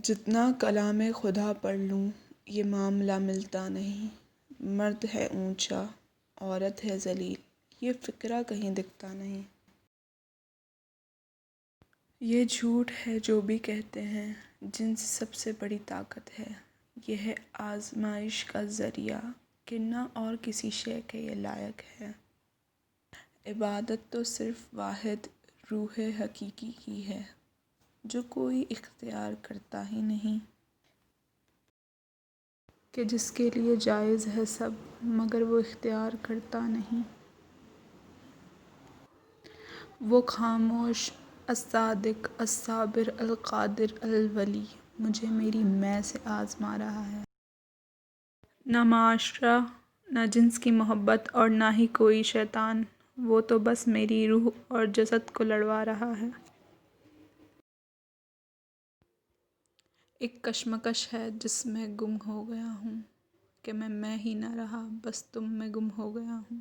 جتنا کلام خدا پڑھ لوں یہ معاملہ ملتا نہیں، مرد ہے اونچا عورت ہے ذلیل، یہ فقرہ کہیں دکھتا نہیں۔ یہ جھوٹ ہے جو بھی کہتے ہیں جن سے سب سے بڑی طاقت ہے، یہ ہے آزمائش کا ذریعہ کہ نہ اور کسی شے کے یہ لائق ہے۔ عبادت تو صرف واحد روح حقیقی کی ہے جو کوئی اختیار کرتا ہی نہیں، کہ جس کے لیے جائز ہے سب مگر وہ اختیار کرتا نہیں۔ وہ خاموش الصادق الصابر القادر الولی مجھے میری میں سے آزما رہا ہے۔ نہ معاشرہ، نہ جنس کی محبت اور نہ ہی کوئی شیطان، وہ تو بس میری روح اور جسد کو لڑوا رہا ہے۔ ایک کشمکش ہے جس میں گم ہو گیا ہوں کہ میں ہی نہ رہا، بس تم میں گم ہو گیا ہوں۔